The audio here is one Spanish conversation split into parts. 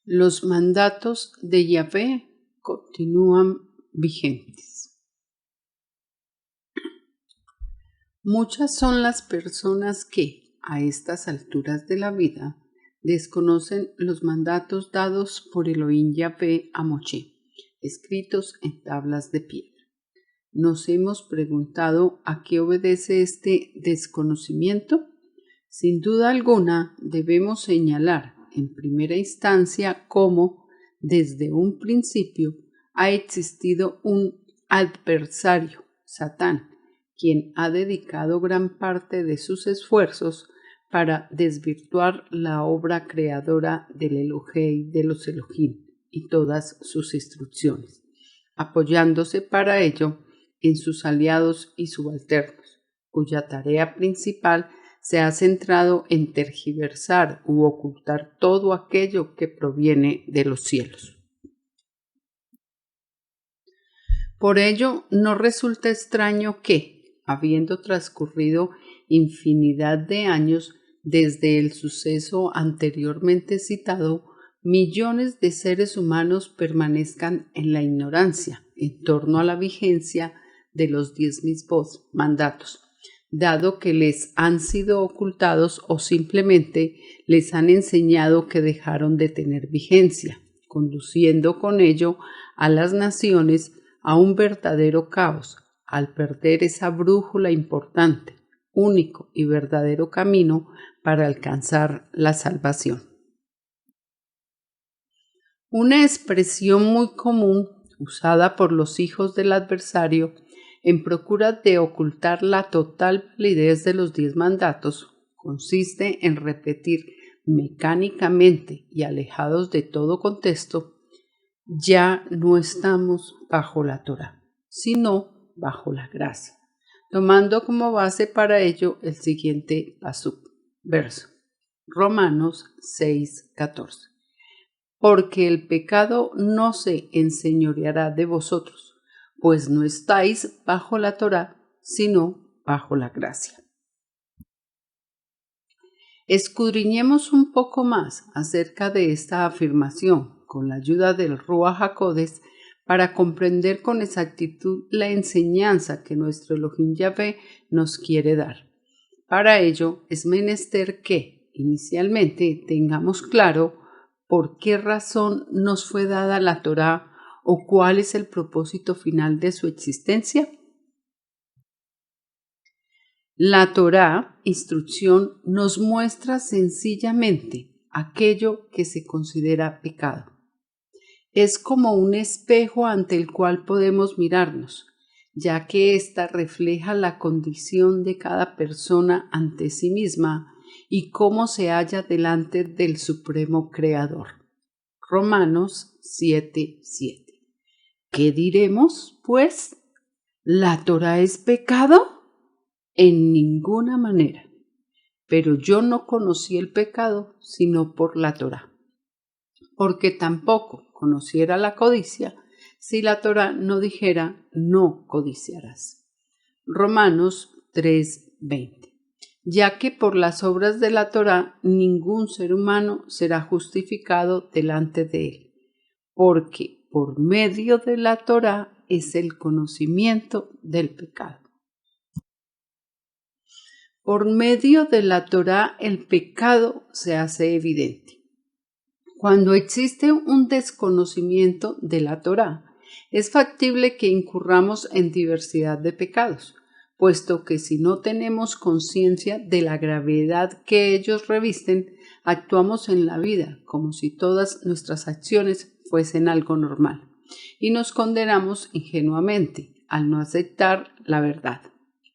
Los mandatos de Yahvé continúan vigentes. Muchas son las personas que, a estas alturas de la vida, desconocen los mandatos dados por Elohim Yahvé a Moshe, escritos en tablas de piedra. ¿Nos hemos preguntado a qué obedece este desconocimiento? Sin duda alguna, debemos señalar en primera instancia cómo, desde un principio, ha existido un adversario, Satán, quien ha dedicado gran parte de sus esfuerzos para desvirtuar la obra creadora del Elohei de los Elohim y todas sus instrucciones, apoyándose para ello en sus aliados y subalternos, cuya tarea principal se ha centrado en tergiversar u ocultar todo aquello que proviene de los cielos. Por ello, no resulta extraño que, habiendo transcurrido infinidad de años desde el suceso anteriormente citado, millones de seres humanos permanezcan en la ignorancia en torno a la vigencia de los 10 mitzvot, mandatos, dado que les han sido ocultados o simplemente les han enseñado que dejaron de tener vigencia, conduciendo con ello a las naciones a un verdadero caos, al perder esa brújula importante, único y verdadero camino para alcanzar la salvación. Una expresión muy común usada por los hijos del adversario en procura de ocultar la total validez de los 10 mandatos consiste en repetir mecánicamente y alejados de todo contexto: ya no estamos bajo la Torá, sino bajo la gracia, tomando como base para ello el siguiente verso, Romanos 6:14. Porque el pecado no se enseñoreará de vosotros, pues no estáis bajo la Torá, sino bajo la gracia. Escudriñemos un poco más acerca de esta afirmación con la ayuda del Ruach HaKodesh para comprender con exactitud la enseñanza que nuestro Elohim Yahvé nos quiere dar. Para ello es menester que, inicialmente, tengamos claro por qué razón nos fue dada la Torá o cuál es el propósito final de su existencia. La Torá, instrucción, nos muestra sencillamente aquello que se considera pecado. Es como un espejo ante el cual podemos mirarnos, ya que ésta refleja la condición de cada persona ante sí misma y cómo se halla delante del Supremo Creador. Romanos 7:7. ¿Qué diremos, pues? ¿La Torá es pecado? En ninguna manera. Pero yo no conocí el pecado sino por la Torá, porque tampoco conociera la codicia si la Torá no dijera no codiciarás. Romanos 3:20. Ya que por las obras de la Torá ningún ser humano será justificado delante de él, porque por medio de la Torá es el conocimiento del pecado. Por medio de la Torá el pecado se hace evidente. Cuando existe un desconocimiento de la Torá, es factible que incurramos en diversidad de pecados, puesto que si no tenemos conciencia de la gravedad que ellos revisten, actuamos en la vida como si todas nuestras acciones fuesen algo normal, y nos condenamos ingenuamente al no aceptar la verdad.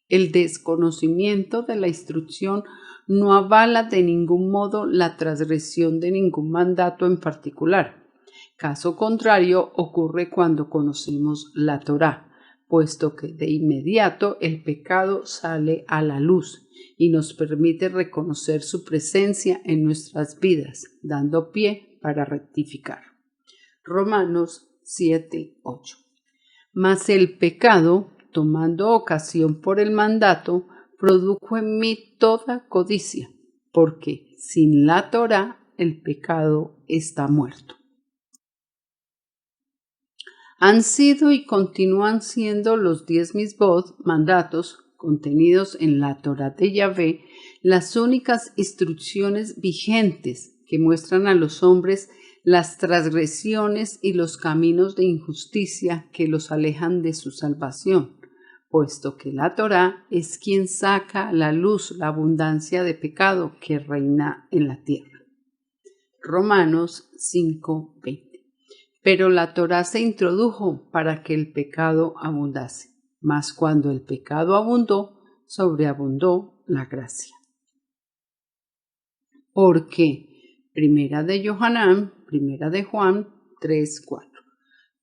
El desconocimiento de la instrucción no avala de ningún modo la transgresión de ningún mandato en particular. Caso contrario ocurre cuando conocemos la Torá, puesto que de inmediato el pecado sale a la luz y nos permite reconocer su presencia en nuestras vidas, dando pie para rectificar. Romanos 7:8. Mas el pecado, tomando ocasión por el mandato, produjo en mí toda codicia, porque sin la Torá el pecado está muerto. Han sido y continúan siendo los 10 mitzvot, mandatos, contenidos en la Torá de Yahvé, las únicas instrucciones vigentes que muestran a los hombres las transgresiones y los caminos de injusticia que los alejan de su salvación, puesto que la Torá es quien saca a la luz la abundancia de pecado que reina en la tierra. Romanos 5:20. Pero la Torá se introdujo para que el pecado abundase, mas cuando el pecado abundó, sobreabundó la gracia. Porque Primera de Juan 3:4.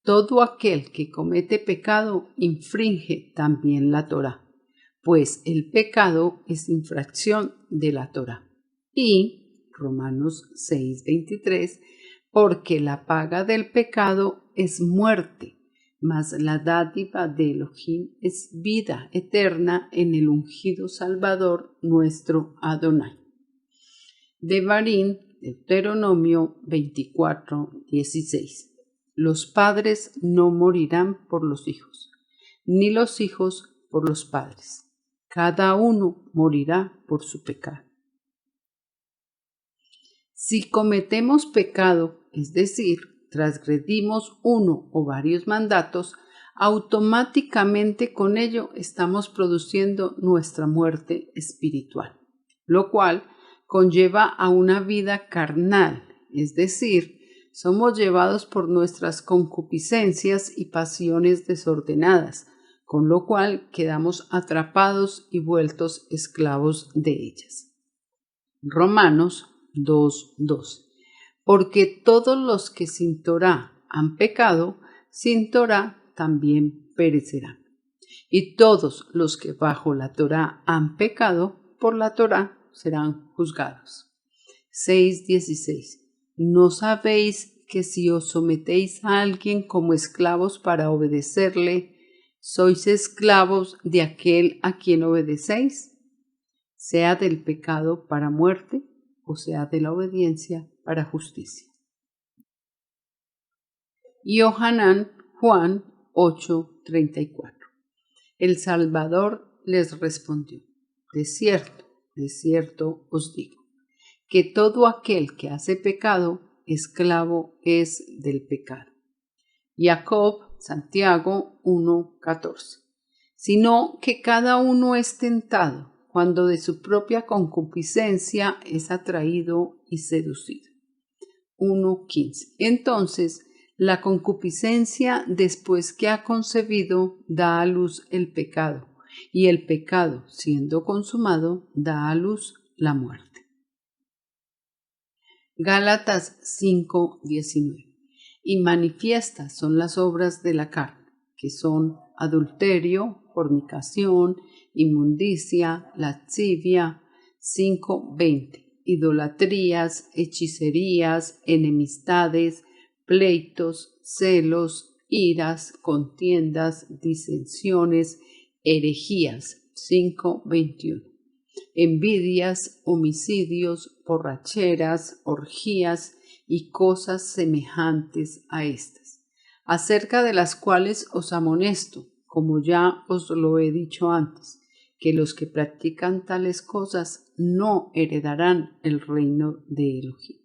Todo aquel que comete pecado infringe también la Torá, pues el pecado es infracción de la Torá. Y Romanos 6:23, porque la paga del pecado es muerte, mas la dádiva de Elohim es vida eterna en el ungido Salvador nuestro Adonai. Devarim, Deuteronomio 24:16. Los padres no morirán por los hijos, ni los hijos por los padres. Cada uno morirá por su pecado. Si cometemos pecado, es decir, transgredimos uno o varios mandatos, automáticamente con ello estamos produciendo nuestra muerte espiritual, lo cual conlleva a una vida carnal, es decir, somos llevados por nuestras concupiscencias y pasiones desordenadas, con lo cual quedamos atrapados y vueltos esclavos de ellas. Romanos 2:12. Porque todos los que sin Torá han pecado, sin Torá también perecerán. Y todos los que bajo la Torá han pecado, por la Torá serán juzgados. 6:16. ¿No sabéis que si os sometéis a alguien como esclavos para obedecerle, sois esclavos de aquel a quien obedecéis? Sea del pecado para muerte, o sea de la obediencia para justicia. Yohanan Juan 8:34. El Salvador les respondió: de cierto os digo, que todo aquel que hace pecado, esclavo es del pecado. Jacob, Santiago 1:14. Sino que cada uno es tentado cuando de su propia concupiscencia es atraído y seducido. 1:15. Entonces, la concupiscencia, después que ha concebido, da a luz el pecado, y el pecado, siendo consumado, da a luz la muerte. Gálatas 5:19. Y manifiestas son las obras de la carne, que son adulterio, fornicación, inmundicia, lascivia. 5:20. Idolatrías, hechicerías, enemistades, pleitos, celos, iras, contiendas, disensiones, herejías. 5:21. Envidias, homicidios, borracheras, orgías y cosas semejantes a estas, acerca de las cuales os amonesto, como ya os lo he dicho antes, que los que practican tales cosas no heredarán el reino de Elohim.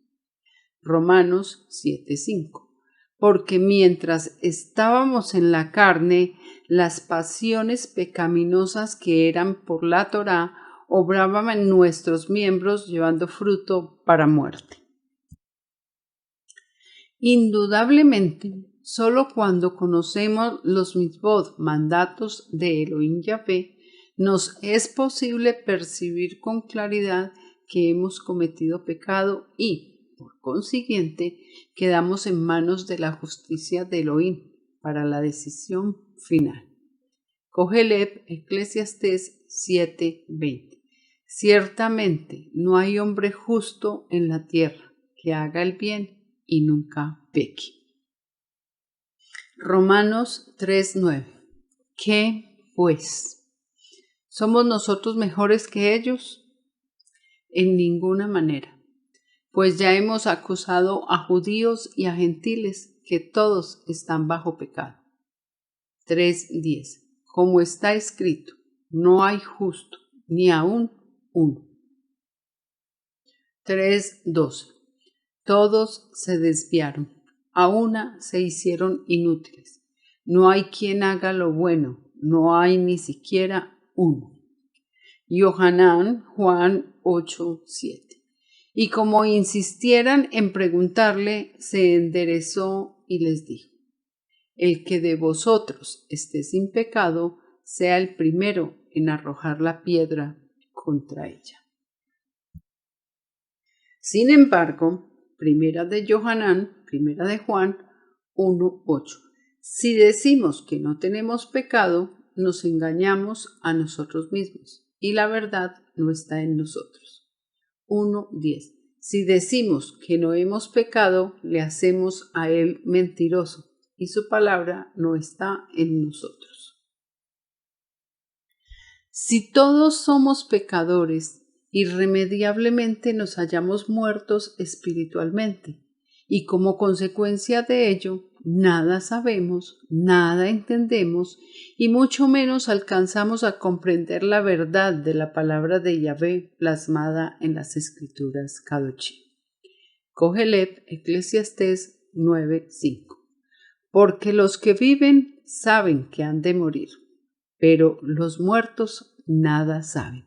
Romanos 7:5. Porque mientras estábamos en la carne, las pasiones pecaminosas que eran por la Torá obraban en nuestros miembros llevando fruto para muerte. Indudablemente, solo cuando conocemos los mitzvot, mandatos de Elohim Yahvé, nos es posible percibir con claridad que hemos cometido pecado y, por consiguiente, quedamos en manos de la justicia de Elohim para la decisión final. Koheleth, Eclesiastés 7:20. Ciertamente no hay hombre justo en la tierra que haga el bien y nunca peque. Romanos 3:9. ¿Qué, pues? ¿Somos nosotros mejores que ellos? En ninguna manera, pues ya hemos acusado a judíos y a gentiles que todos están bajo pecado. 3:10. Como está escrito, no hay justo, ni aún uno. 3:12. Todos se desviaron, a una se hicieron inútiles. No hay quien haga lo bueno, no hay ni siquiera uno. Yohanan, Juan 8:7. Y como insistieran en preguntarle, se enderezó y les dijo: el que de vosotros esté sin pecado, sea el primero en arrojar la piedra contra ella. Sin embargo, primera de Yohanan, primera de Juan 1:8. Si decimos que no tenemos pecado, nos engañamos a nosotros mismos y la verdad no está en nosotros. 1:10. Si decimos que no hemos pecado, le hacemos a él mentiroso y su palabra no está en nosotros. Si todos somos pecadores, irremediablemente nos hallamos muertos espiritualmente y como consecuencia de ello, nada sabemos, nada entendemos y mucho menos alcanzamos a comprender la verdad de la palabra de Yahvé plasmada en las Escrituras Kadoshim. Kohelet, Eclesiastés 9:5. Porque los que viven saben que han de morir, pero los muertos nada saben,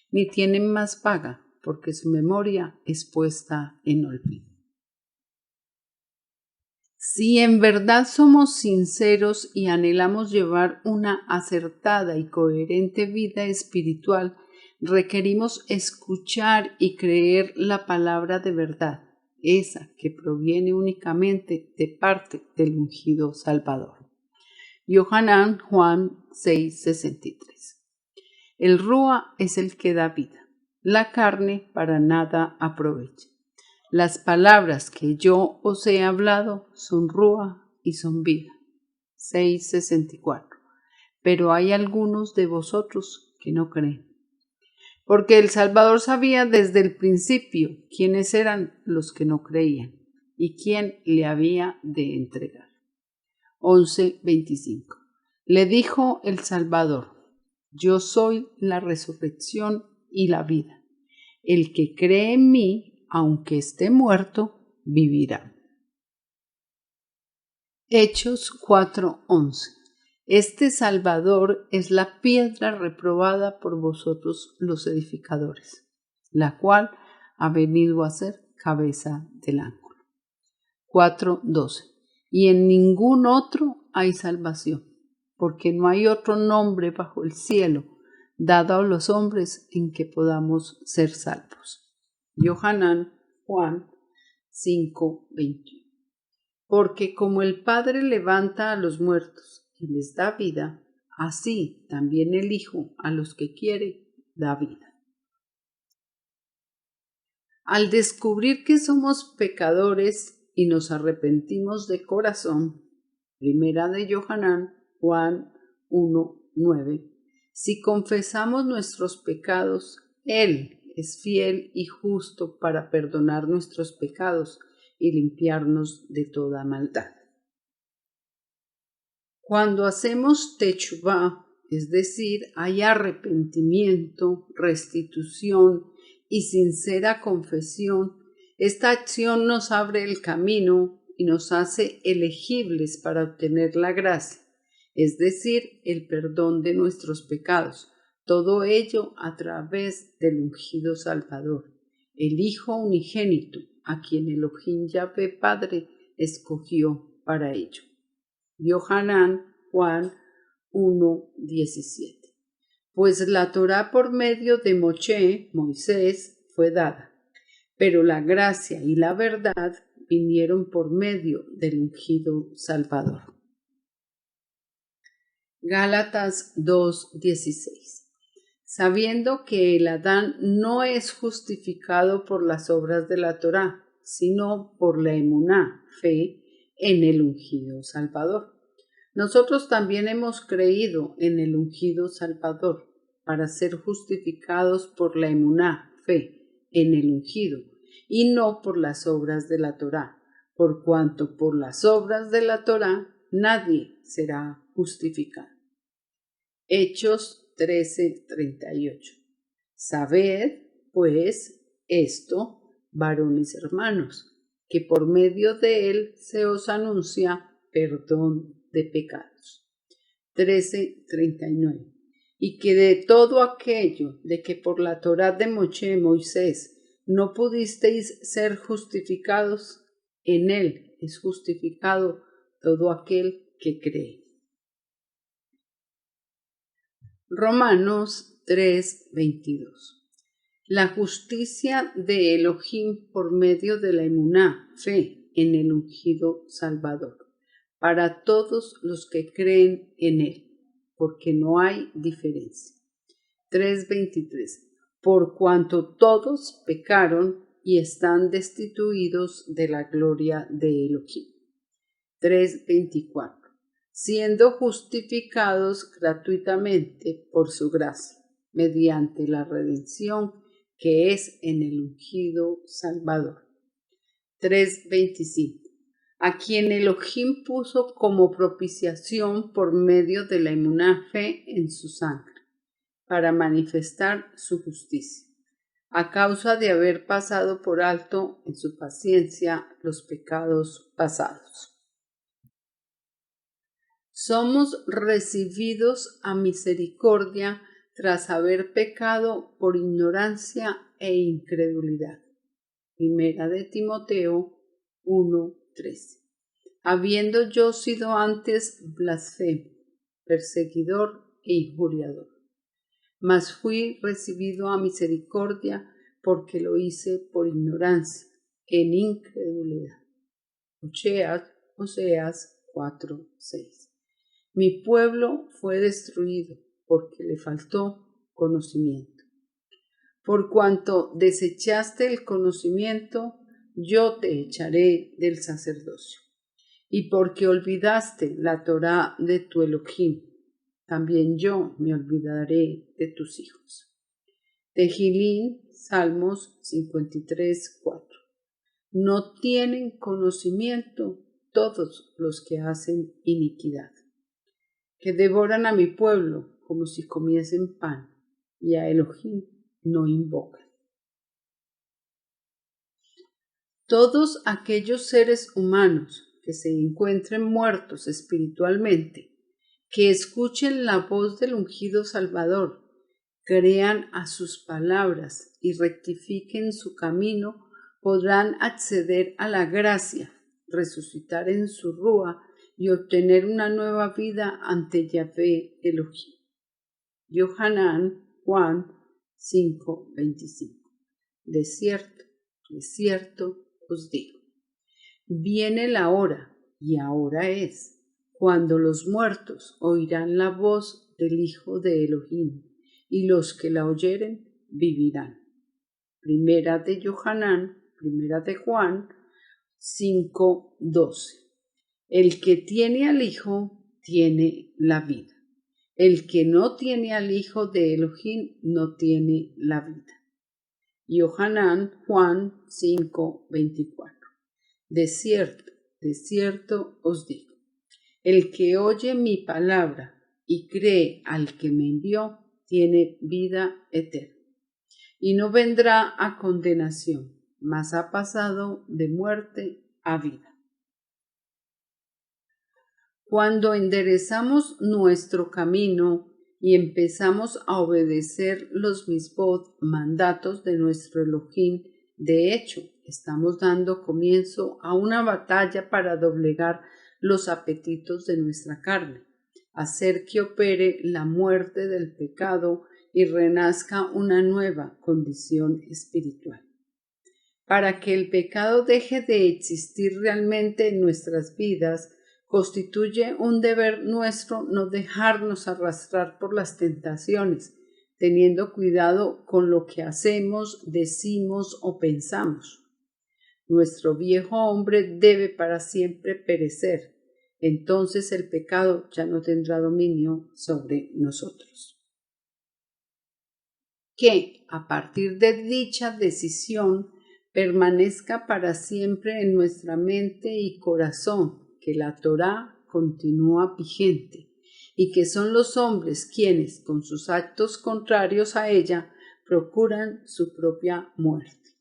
ni tienen más paga, porque su memoria es puesta en olvido. Si en verdad somos sinceros y anhelamos llevar una acertada y coherente vida espiritual, requerimos escuchar y creer la palabra de verdad, esa que proviene únicamente de parte del ungido Salvador. Yohanan, Juan 6:63. El Rúa es el que da vida, la carne para nada aprovecha. Las palabras que yo os he hablado son Rúa y son vida. 6:64. Pero hay algunos de vosotros que no creen. Porque el Salvador sabía desde el principio quiénes eran los que no creían y quién le había de entregar. 11:25. Le dijo el Salvador: yo soy la resurrección y la vida. El que cree en mí, aunque esté muerto, vivirá. Hechos 4:11. Este Salvador es la piedra reprobada por vosotros los edificadores, la cual ha venido a ser cabeza del ángulo. 4:12. Y en ningún otro hay salvación, porque no hay otro nombre bajo el cielo dado a los hombres en que podamos ser salvos. Yohanan, Juan 5:21. Porque como el Padre levanta a los muertos y les da vida, así también el Hijo a los que quiere da vida. Al descubrir que somos pecadores y nos arrepentimos de corazón, primera de Yohanan, Juan 1:9, si confesamos nuestros pecados, Él es fiel y justo para perdonar nuestros pecados y limpiarnos de toda maldad. Cuando hacemos techuvá, es decir, hay arrepentimiento, restitución y sincera confesión, esta acción nos abre el camino y nos hace elegibles para obtener la gracia, es decir, el perdón de nuestros pecados, todo ello a través del ungido Salvador, el Hijo unigénito, a quien Elohim Yahvé Padre escogió para ello. Yohanan, Juan 1:17. Pues la Torá por medio de Moisés, fue dada, pero la gracia y la verdad vinieron por medio del ungido Salvador. Gálatas 2:16. Sabiendo que el Adán no es justificado por las obras de la Torá, sino por la emuná, fe, en el ungido Salvador. Nosotros también hemos creído en el ungido Salvador para ser justificados por la emuná, fe, en el ungido, y no por las obras de la Torá, por cuanto por las obras de la Torá nadie será justificado. Hechos 13:38. Sabed, pues, esto, varones hermanos, que por medio de él se os anuncia perdón de pecados. 13:39. Y que de todo aquello de que por la Torá de Moisés no pudisteis ser justificados, en él es justificado todo aquel que cree. Romanos 3:22. La justicia de Elohim por medio de la emuná, fe en el ungido Salvador, para todos los que creen en él, porque no hay diferencia. 3:23. Por cuanto todos pecaron y están destituidos de la gloria de Elohim. 3:24. Siendo justificados gratuitamente por su gracia, mediante la redención que es en el ungido Salvador. 3:25. A quien Elohim puso como propiciación por medio de la emuná fe en su sangre, para manifestar su justicia, a causa de haber pasado por alto en su paciencia los pecados pasados. Somos recibidos a misericordia tras haber pecado por ignorancia e incredulidad. Primera de Timoteo 1:13. Habiendo yo sido antes blasfemo, perseguidor e injuriador, mas fui recibido a misericordia porque lo hice por ignorancia, en incredulidad. Oseas 4:6. Mi pueblo fue destruido porque le faltó conocimiento. Por cuanto desechaste el conocimiento, yo te echaré del sacerdocio. Y porque olvidaste la Torá de tu Elohim, también yo me olvidaré de tus hijos. Tehilín, Salmos 53:4. No tienen conocimiento todos los que hacen iniquidad, que devoran a mi pueblo como si comiesen pan, y a Elohim no invocan. Todos aquellos seres humanos que se encuentren muertos espiritualmente, que escuchen la voz del ungido Salvador, crean a sus palabras y rectifiquen su camino, podrán acceder a la gracia, resucitar en su rúa y obtener una nueva vida ante Yahvé Elohim. Yohanan, Juan 5:25. De cierto os digo, viene la hora, y ahora es, cuando los muertos oirán la voz del Hijo de Elohim, y los que la oyeren vivirán. Primera de Juan 5:12. El que tiene al Hijo tiene la vida. El que no tiene al Hijo de Elohim no tiene la vida. Yohanan, Juan 5:24. De cierto os digo, el que oye mi palabra y cree al que me envió, tiene vida eterna, y no vendrá a condenación, mas ha pasado de muerte a vida. Cuando enderezamos nuestro camino y empezamos a obedecer los misbot, mandatos de nuestro Elohim, de hecho, estamos dando comienzo a una batalla para doblegar los apetitos de nuestra carne, hacer que opere la muerte del pecado y renazca una nueva condición espiritual. Para que el pecado deje de existir realmente en nuestras vidas, constituye un deber nuestro no dejarnos arrastrar por las tentaciones, teniendo cuidado con lo que hacemos, decimos o pensamos. Nuestro viejo hombre debe para siempre perecer, entonces el pecado ya no tendrá dominio sobre nosotros. Que, a partir de dicha decisión, permanezca para siempre en nuestra mente y corazón, que la Torá continúa vigente y que son los hombres quienes, con sus actos contrarios a ella, procuran su propia muerte.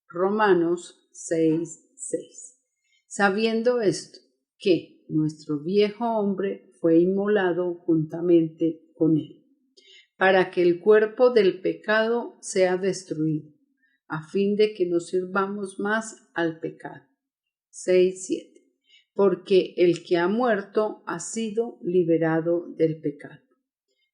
Romanos 6:6. Sabiendo esto, que nuestro viejo hombre fue inmolado juntamente con él, para que el cuerpo del pecado sea destruido, a fin de que no sirvamos más al pecado. 6:7. Porque el que ha muerto ha sido liberado del pecado.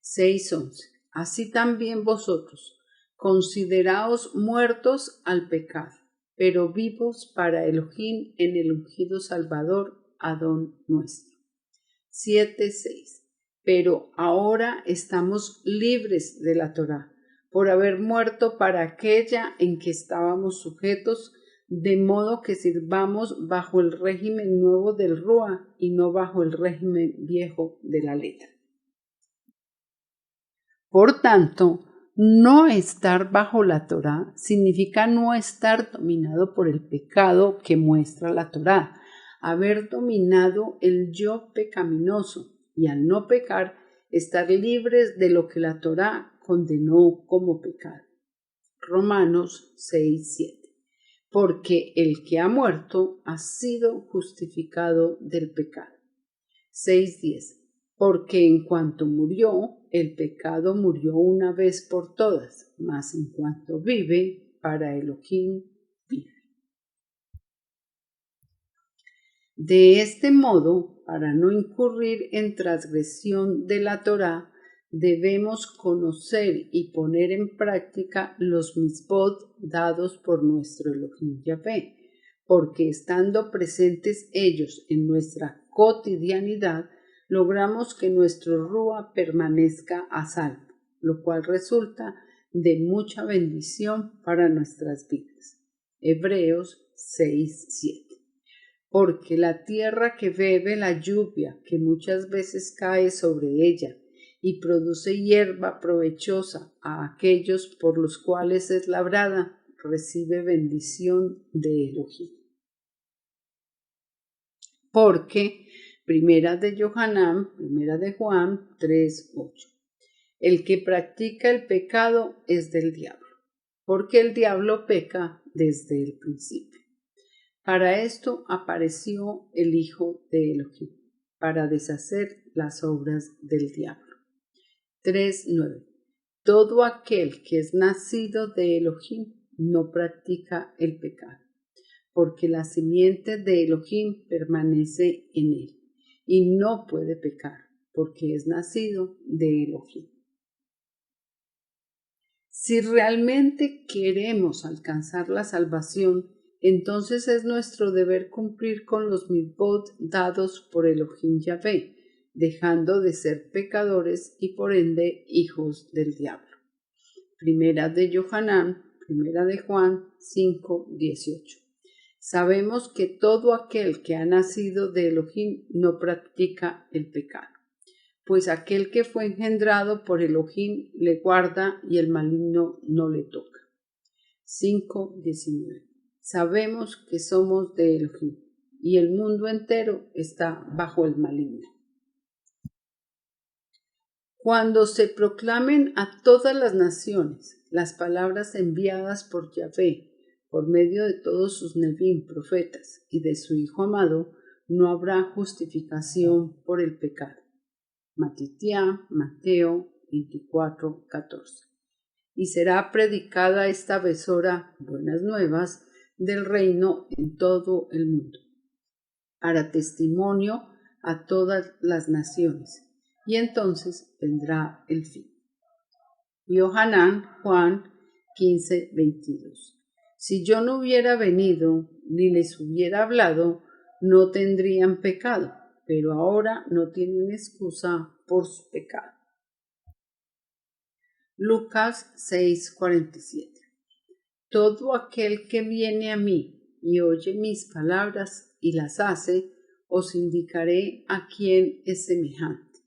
6:11. Así también vosotros, consideraos muertos al pecado, pero vivos para Elohim en el ungido Salvador, Adón nuestro. 7:6. Pero ahora estamos libres de la Torá, por haber muerto para aquella en que estábamos sujetos, de modo que sirvamos bajo el régimen nuevo del Rúa y no bajo el régimen viejo de la letra. Por tanto, no estar bajo la Torá significa no estar dominado por el pecado que muestra la Torá, haber dominado el yo pecaminoso y al no pecar, estar libres de lo que la Torá condenó como pecado. Romanos 6:7. Porque el que ha muerto ha sido justificado del pecado. 6:10. Porque en cuanto murió, el pecado murió una vez por todas, mas en cuanto vive, para Elohim vive. De este modo, para no incurrir en transgresión de la Torá, debemos conocer y poner en práctica los mitzvot dados por nuestro Elohim Yahvé, porque estando presentes ellos en nuestra cotidianidad, logramos que nuestro Rúa permanezca a salvo, lo cual resulta de mucha bendición para nuestras vidas. Hebreos 6:7. Porque la tierra que bebe la lluvia que muchas veces cae sobre ella y produce hierba provechosa a aquellos por los cuales es labrada, recibe bendición de Elohim. Porque Primera de Juan 3:8. El que practica el pecado es del diablo, porque el diablo peca desde el principio. Para esto apareció el Hijo de Elohim, para deshacer las obras del diablo. 3:9. Todo aquel que es nacido de Elohim no practica el pecado, porque la simiente de Elohim permanece en él, y no puede pecar, porque es nacido de Elohim. Si realmente queremos alcanzar la salvación, entonces es nuestro deber cumplir con los mitzvot dados por Elohim Yahvé, dejando de ser pecadores y por ende hijos del diablo. Primera de Juan 5:18. Sabemos que todo aquel que ha nacido de Elohim no practica el pecado, pues aquel que fue engendrado por Elohim le guarda y el maligno no le toca. 5:19. Sabemos que somos de Elohim y el mundo entero está bajo el maligno. Cuando se proclamen a todas las naciones las palabras enviadas por Yahvé por medio de todos sus Nebim, profetas, y de su Hijo amado, no habrá justificación por el pecado. Mateo 24:14. Y será predicada esta besora, buenas nuevas, del reino en todo el mundo, para testimonio a todas las naciones, y entonces vendrá el fin. Juan 15:22. Si yo no hubiera venido ni les hubiera hablado, no tendrían pecado, pero ahora no tienen excusa por su pecado. Lucas 6:47. Todo aquel que viene a mí y oye mis palabras y las hace, os indicaré a quién es semejante.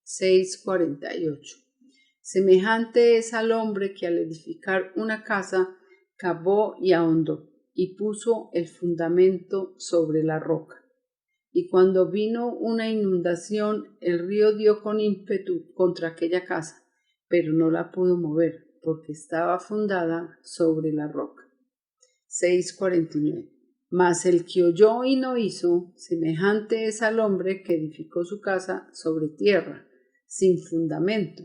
6:48. Semejante es al hombre que al edificar una casa cavó y ahondó y puso el fundamento sobre la roca. y cuando vino una inundación, el río dio con ímpetu contra aquella casa, pero no la pudo mover, porque estaba fundada sobre la roca. 6:49. Mas el que oyó y no hizo, semejante es al hombre que edificó su casa sobre tierra, sin fundamento,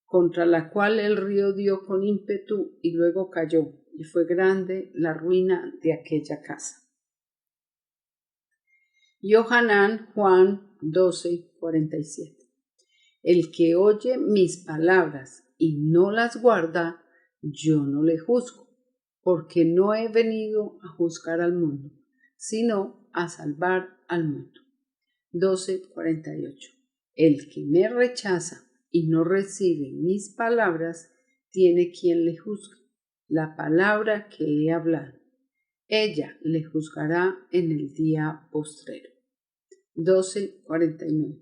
contra la cual el río dio con ímpetu y luego cayó, y fue grande la ruina de aquella casa. Yohanan Juan 12:47. El que oye mis palabras y no las guarda, yo no le juzgo, porque no he venido a juzgar al mundo, sino a salvar al mundo. 12:48. El que me rechaza y no recibe mis palabras, tiene quien le juzgue, la palabra que he hablado. Ella le juzgará en el día postrero. 12:49.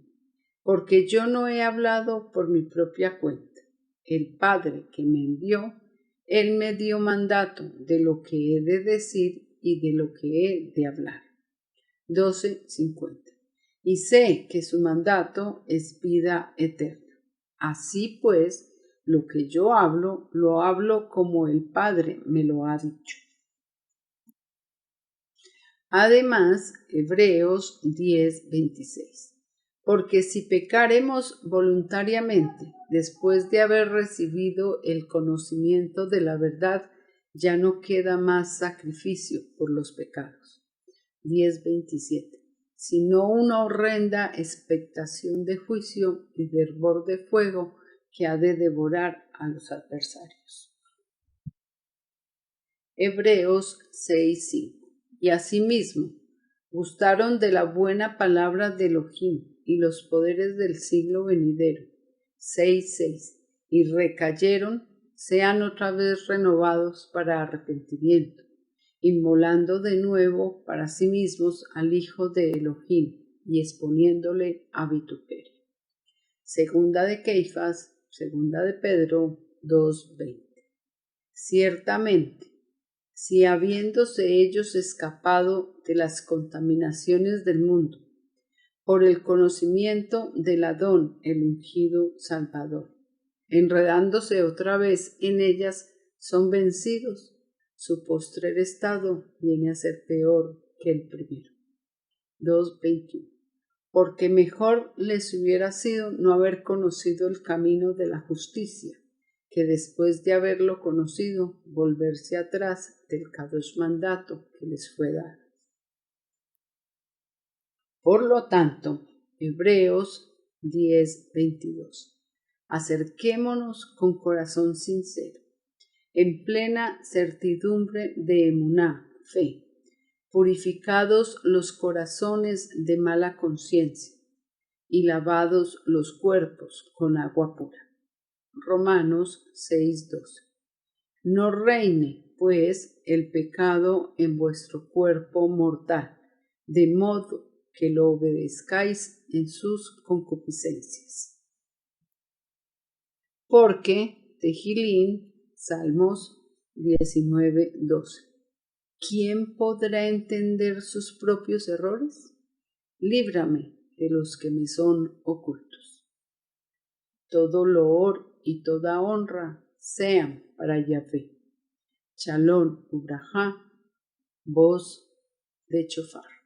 Porque yo no he hablado por mi propia cuenta. El Padre que me envió, Él me dio mandato de lo que he de decir y de lo que he de hablar. 12:50. Y sé que su mandato es vida eterna. Así pues, lo que yo hablo, lo hablo como el Padre me lo ha dicho. Además, Hebreos 10:26. Porque si pecaremos voluntariamente, después de haber recibido el conocimiento de la verdad, ya no queda más sacrificio por los pecados. 10:27. Sino una horrenda expectación de juicio y de hervor de fuego que ha de devorar a los adversarios. Hebreos 6:5. Y asimismo, gustaron de la buena palabra de Elohim y los poderes del siglo venidero. 6:6. Y recayeron, sean otra vez renovados para arrepentimiento, inmolando de nuevo para sí mismos al Hijo de Elohim y exponiéndole a vituperio. Segunda de Keifas, segunda de Pedro 2:20. Ciertamente, si habiéndose ellos escapado de las contaminaciones del mundo, por el conocimiento del Adón, el ungido Salvador, enredándose otra vez en ellas, son vencidos, su postrer estado viene a ser peor que el primero. 2:21. Porque mejor les hubiera sido no haber conocido el camino de la justicia, que después de haberlo conocido, volverse atrás del Kadosh mandato que les fue dado. Por lo tanto, Hebreos 10:22. Acerquémonos con corazón sincero, en plena certidumbre de emuná, fe, purificados los corazones de mala conciencia y lavados los cuerpos con agua pura. Romanos 6:12. No reine, pues, el pecado en vuestro cuerpo mortal, de modo que lo obedezcáis en sus concupiscencias. Porque, Tejilín, Salmos 19:12. ¿Quién podrá entender sus propios errores? Líbrame de los que me son ocultos. Todo loor y toda honra sean para Yahvé. Shalom Ubrajá, voz de chofar.